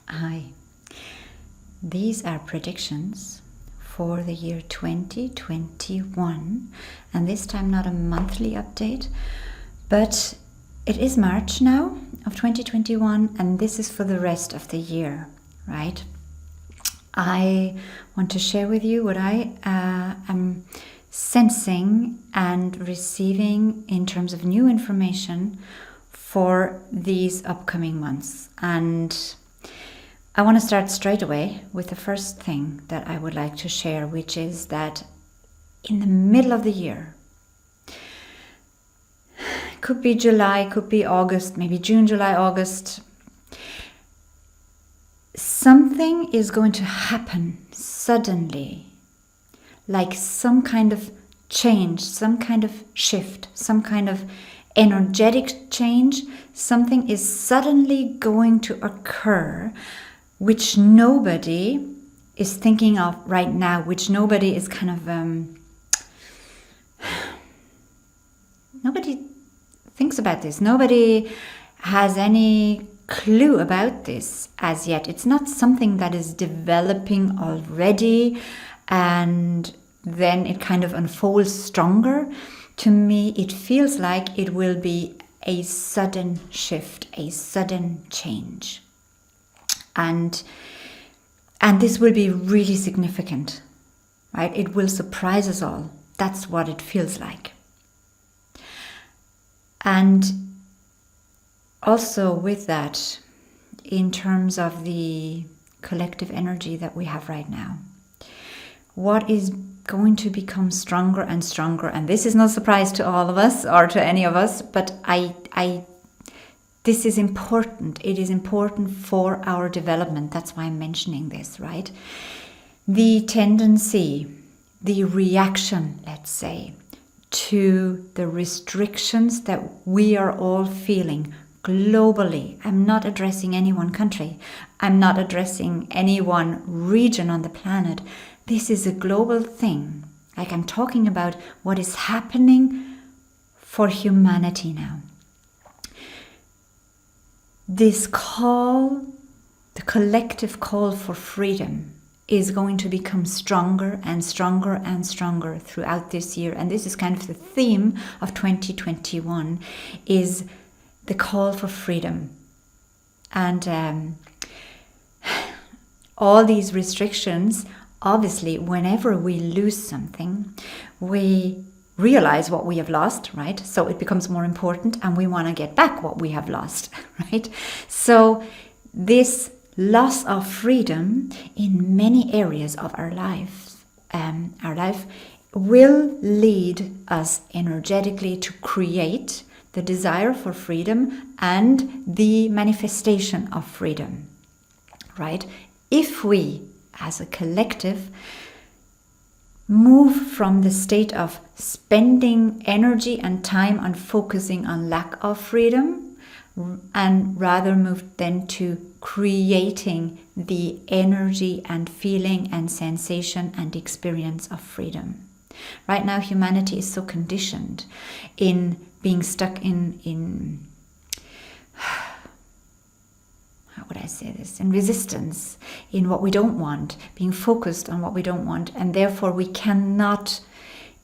Hi. These are predictions for the year 2021, and this time not a monthly update, but it is March now of 2021, and this is for the rest of the year, right? I want to share with you what I am sensing and receiving in terms of new information for these upcoming months. And I want to start straight away with the first thing that I would like to share, which is that in the middle of the year, could be July, could be August, maybe June, July, August, something is going to happen suddenly, like some kind of change, some kind of shift, some kind of energetic change. Something is suddenly going to occur which nobody is thinking of right now, which nobody is kind of, nobody thinks about this. Nobody has any clue about this as yet. It's not something that is developing already and then it kind of unfolds stronger. To me, it feels like it will be a sudden shift, a sudden change. And this will be really significant, right? It will surprise us all. That's what it feels like. And also with that, in terms of the collective energy that we have right now, what is going to become stronger and stronger, and this is no surprise to all of us or to any of us, but this is important. It is important for our development. That's why I'm mentioning this, right? The tendency, the reaction, let's say, to the restrictions that we are all feeling globally. I'm not addressing any one country. I'm not addressing any one region on the planet. This is a global thing. Like, I'm talking about what is happening for humanity now. This call, the collective call for freedom, is going to become stronger and stronger and stronger throughout this year. And this is kind of the theme of 2021, is the call for freedom. And all these restrictions, obviously, whenever we lose something, we realize what we have lost, right? So it becomes more important and we want to get back what we have lost, right? So this loss of freedom in many areas of our life will lead us energetically to create the desire for freedom and the manifestation of freedom, right? If we, as a collective, move from the state of spending energy and time on focusing on lack of freedom and rather move then to creating the energy and feeling and sensation and experience of freedom. Right now, humanity is so conditioned in being stuck in how would I say this? In resistance, in what we don't want, being focused on what we don't want, and therefore we cannot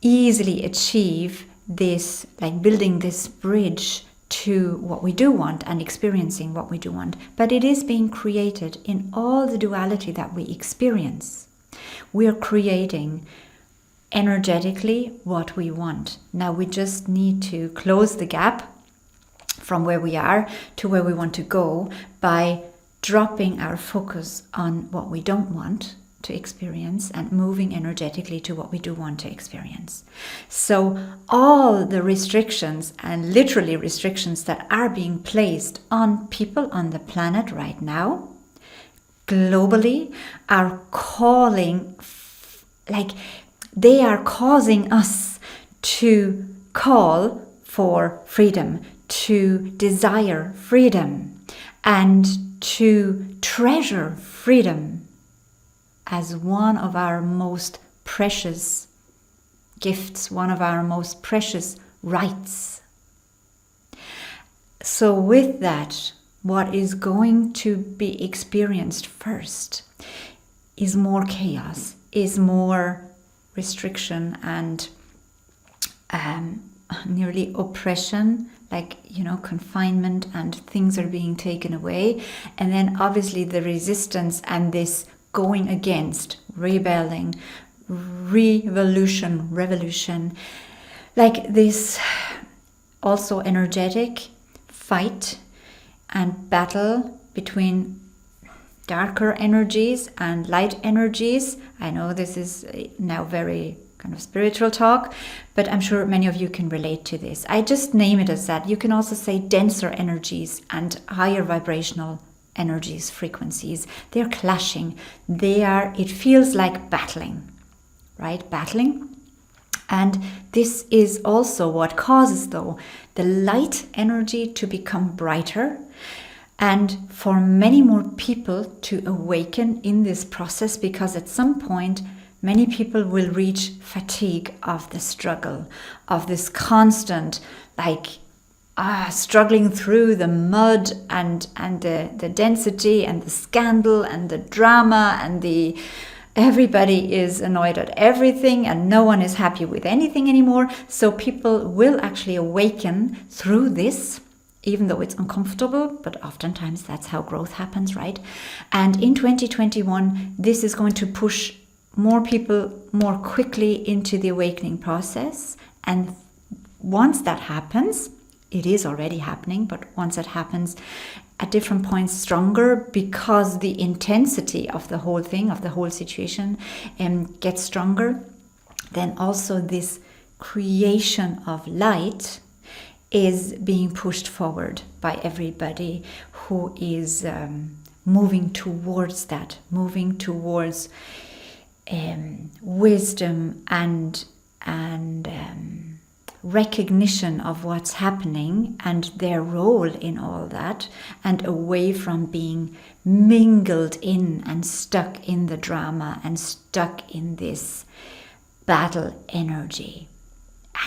easily achieve this, like building this bridge to what we do want and experiencing what we do want. But it is being created in all the duality that we experience. We are creating energetically what we want. Now we just need to close the gap from where we are to where we want to go by dropping our focus on what we don't want to experience and moving energetically to what we do want to experience. So all the restrictions, and literally restrictions, that are being placed on people on the planet right now, globally, are calling, like they are causing us to call for freedom, to desire freedom, and to treasure freedom as one of our most precious gifts, one of our most precious rights. So with that, what is going to be experienced first is more chaos, is more restriction and nearly oppression, like, confinement, and things are being taken away. And then obviously the resistance and this going against, rebelling, revolution, like this also energetic fight and battle between darker energies and light energies. I know this is now very kind of spiritual talk, but I'm sure many of you can relate to this. I just name it as that. You can also say denser energies and higher vibrational energies, frequencies. They're clashing. It feels like battling, right? Battling. And this is also what causes, though, the light energy to become brighter, and for many more people to awaken in this process, because at some point many people will reach fatigue of the struggle, of this constant struggling through the mud and the density and the scandal and the drama and everybody is annoyed at everything and no one is happy with anything anymore. So people will actually awaken through this, even though it's uncomfortable, but oftentimes that's how growth happens, right? And in 2021, this is going to push more people more quickly into the awakening process. And once that happens, it is already happening, but once it happens at different points stronger, because the intensity of the whole thing, of the whole situation gets stronger, then also this creation of light is being pushed forward by everybody who is moving towards that, moving towards wisdom and recognition of what's happening and their role in all that, and away from being mingled in and stuck in the drama and stuck in this battle energy.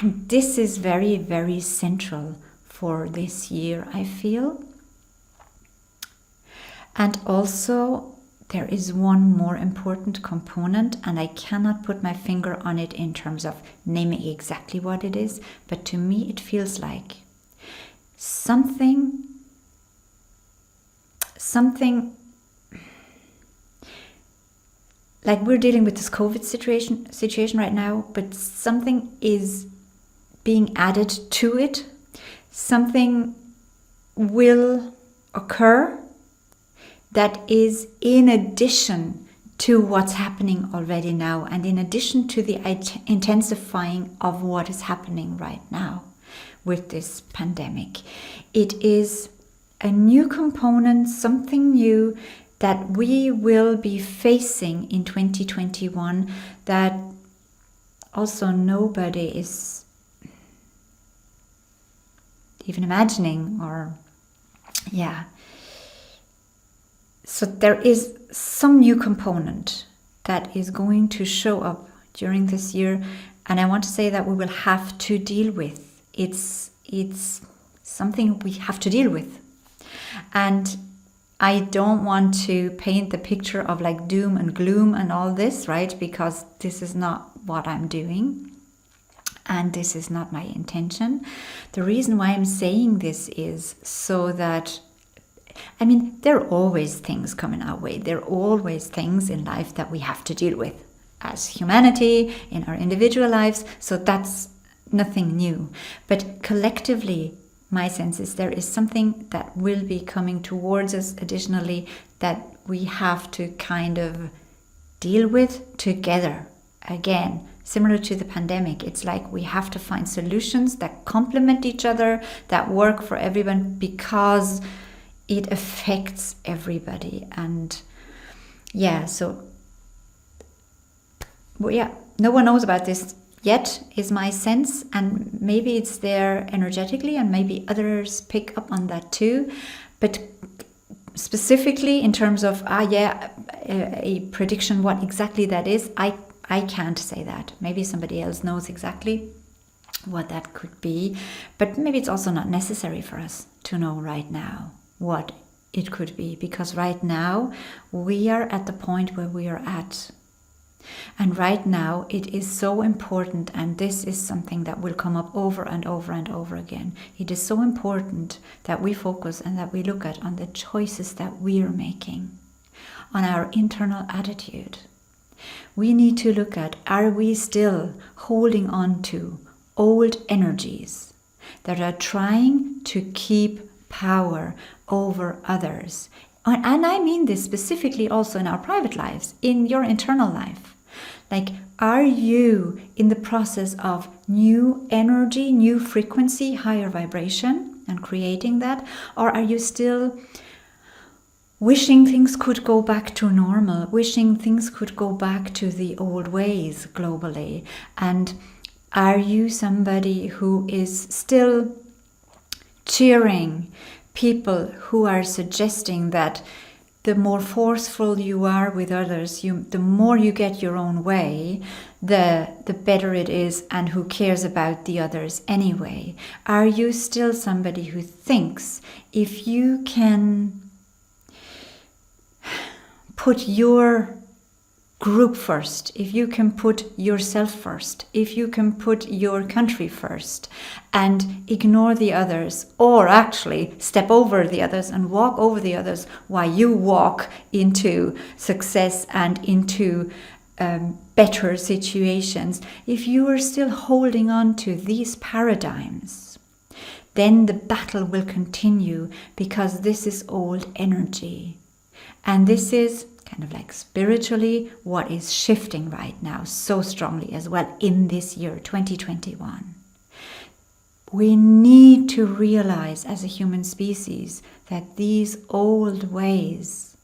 And this is very, very central for this year, I feel. And also, there is one more important component, and I cannot put my finger on it in terms of naming exactly what it is, but to me it feels like something like we're dealing with this COVID situation right now, but something is being added to it. Something will occur that is in addition to what's happening already now, and in addition to the intensifying of what is happening right now with this pandemic. It is a new component, something new that we will be facing in 2021 that also nobody is even imagining, or So there is some new component that is going to show up during this year, and I want to say that we will have to deal with. It's something we have to deal with. And I don't want to paint the picture of like doom and gloom and all this, right? Because this is not what I'm doing. And this is not my intention. The reason why I'm saying this is so that, I mean, there are always things coming our way. There are always things in life that we have to deal with as humanity, in our individual lives. So that's nothing new. But collectively, my sense is there is something that will be coming towards us additionally that we have to kind of deal with together. Again, similar to the pandemic, it's like we have to find solutions that complement each other, that work for everyone, because it affects everybody. And no one knows about this yet, is my sense, and maybe it's there energetically, and maybe others pick up on that too. But specifically in terms of a prediction, what exactly that is, I can't say that. Maybe somebody else knows exactly what that could be, but maybe it's also not necessary for us to know right now what it could be, because right now we are at the point where we are at. And right now it is so important, and this is something that will come up over and over and over again. It is so important that we focus and that we look at on the choices that we are making, on our internal attitude. We need to look at, are we still holding on to old energies that are trying to keep power over others? And I mean this specifically also in our private lives, in your internal life. Like, are you in the process of new energy, new frequency, higher vibration, and creating that? Or are you still wishing things could go back to normal, wishing things could go back to the old ways globally? And are you somebody who is still cheering people who are suggesting that the more forceful you are with others, the more you get your own way, the better it is, and who cares about the others anyway? Are you still somebody who thinks if you can put your group first, if you can put yourself first, if you can put your country first and ignore the others, or actually step over the others and walk over the others while you walk into success and into better situations, if you are still holding on to these paradigms, then the battle will continue, because this is old energy. And this is kind of like spiritually what is shifting right now so strongly as well in this year, 2021. We need to realize as a human species that these old ways,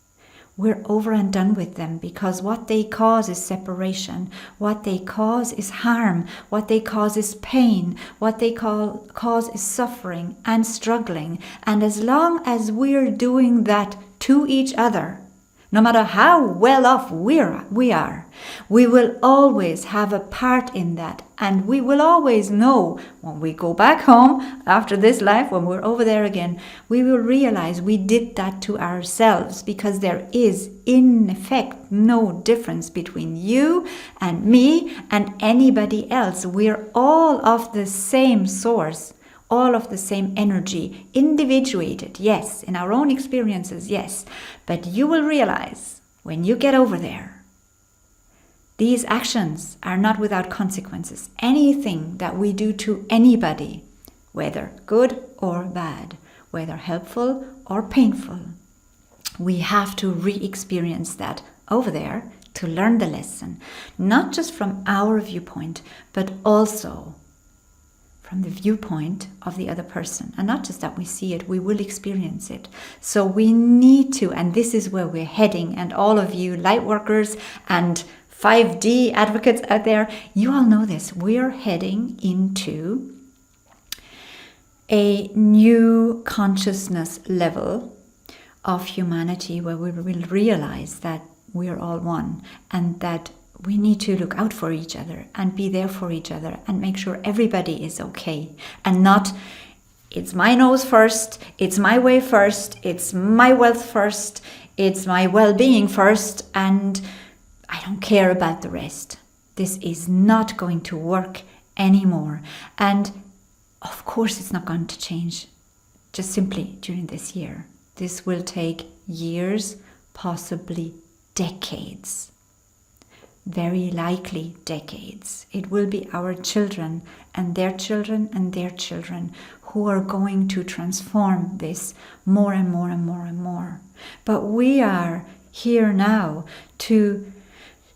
we're over and done with them, because what they cause is separation, what they cause is harm, what they cause is pain, what they cause is suffering and struggling. And as long as we're doing that to each other, no matter how well off we are, we will always have a part in that. And we will always know when we go back home after this life, when we're over there again, we will realize we did that to ourselves, because there is in effect no difference between you and me and anybody else. We're all of the same source, all of the same energy, individuated, yes, in our own experiences, yes. But you will realize when you get over there, these actions are not without consequences. Anything that we do to anybody, whether good or bad, whether helpful or painful, we have to re-experience that over there to learn the lesson, not just from our viewpoint, but also from the viewpoint of the other person. And not just that we see it, we will experience it. So we need to, and this is where we're heading, and all of you light workers and 5D advocates out there, you all know this. We're heading into a new consciousness level of humanity where we will realize that we're all one, and that we need to look out for each other and be there for each other and make sure everybody is okay, and not it's my nose first, it's my way first, it's my wealth first, it's my well-being first, and I don't care about the rest. This is not going to work anymore. And of course it's not going to change just simply during this year. This will take years, possibly decades. Very likely decades. It will be our children and their children and their children who are going to transform this more and more and more and more. But we are here now to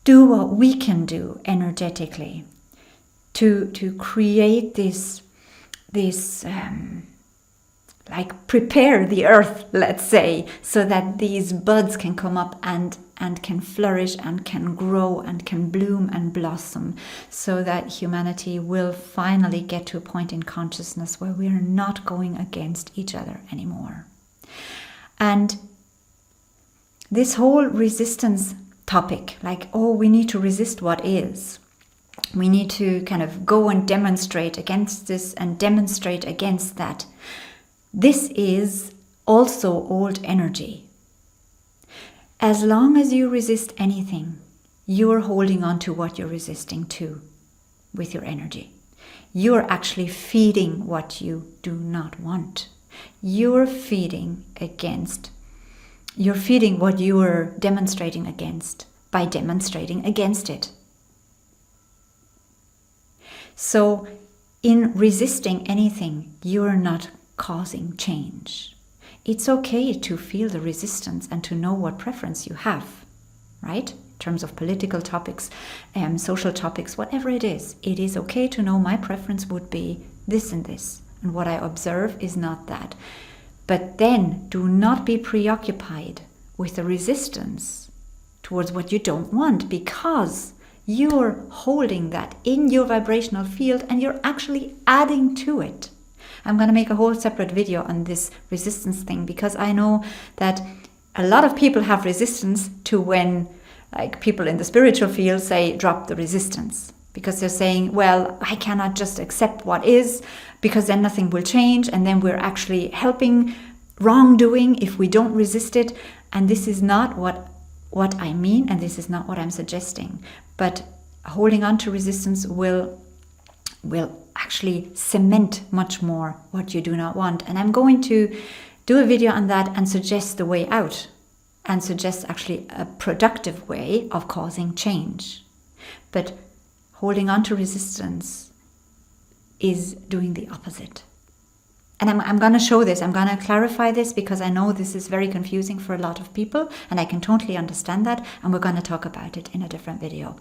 do what we can do energetically, to create this like prepare the earth, let's say, so that these buds can come up and can flourish and can grow and can bloom and blossom, so that humanity will finally get to a point in consciousness where we are not going against each other anymore. And this whole resistance topic, like, oh, we need to resist what is. We need to kind of go and demonstrate against this and demonstrate against that. This is also old energy. As long as you resist anything, you are holding on to what you're resisting to with your energy. You're actually feeding what you do not want. You're feeding what you are demonstrating against by demonstrating against it. So in resisting anything, you're not causing change. It's okay to feel the resistance and to know what preference you have, right? In terms of political topics, social topics, whatever it is okay to know my preference would be this and this. And what I observe is not that. But then do not be preoccupied with the resistance towards what you don't want, because you're holding that in your vibrational field and you're actually adding to it. I'm going to make a whole separate video on this resistance thing, because I know that a lot of people have resistance to when, like, people in the spiritual field say drop the resistance, because they're saying, well, I cannot just accept what is, because then nothing will change, and then we're actually helping wrongdoing if we don't resist it. And this is not what I mean, and this is not what I'm suggesting. But holding on to resistance will actually cement much more what you do not want. And I'm going to do a video on that and suggest the way out, and suggest actually a productive way of causing change. But holding on to resistance is doing the opposite. And I'm going to show this, I'm going to clarify this, because I know this is very confusing for a lot of people, and I can totally understand that, and we're going to talk about it in a different video.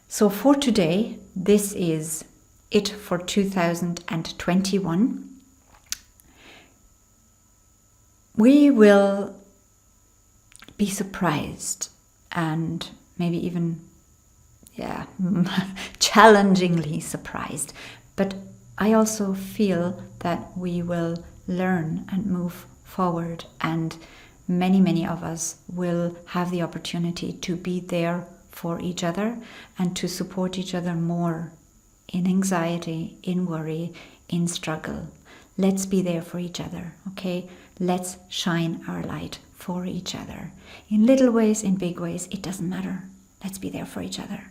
So for today, this is it for 2021. We will be surprised, and maybe even, challengingly surprised. But I also feel that we will learn and move forward, and many of us will have the opportunity to be there for each other and to support each other more in anxiety, in worry, in struggle. Let's be there for each other, okay? Let's shine our light for each other. In little ways, in big ways, it doesn't matter. Let's be there for each other.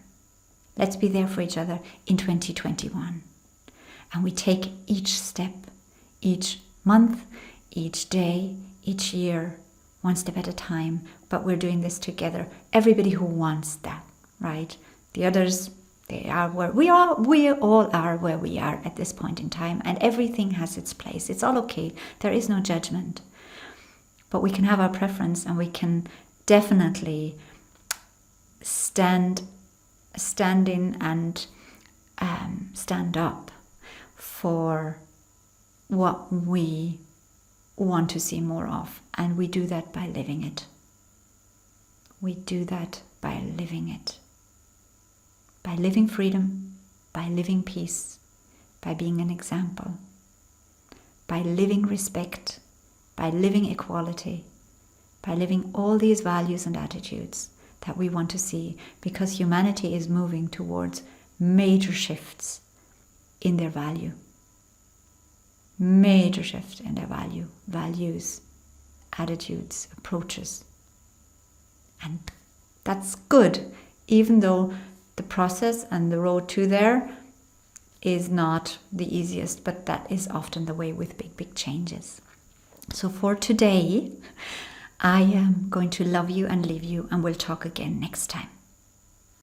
Let's be there for each other in 2021. And we take each step, each month, each day, each year, one step at a time. But we're doing this together. Everybody who wants that, right? The others, they are where we are. We all are where we are at this point in time. And everything has its place. It's all okay. There is no judgment. But we can have our preference, and we can definitely stand in and stand up for what we want to see more of. And we do that by living it. We do that by living it. By living freedom, by living peace, by being an example, by living respect, by living equality, by living all these values and attitudes that we want to see, because humanity is moving towards major shifts in their value. Major shift in their values, attitudes, approaches. And that's good, even though the process and the road to there is not the easiest, but that is often the way with big changes. So for today, I am going to love you and leave you, and we'll talk again next time.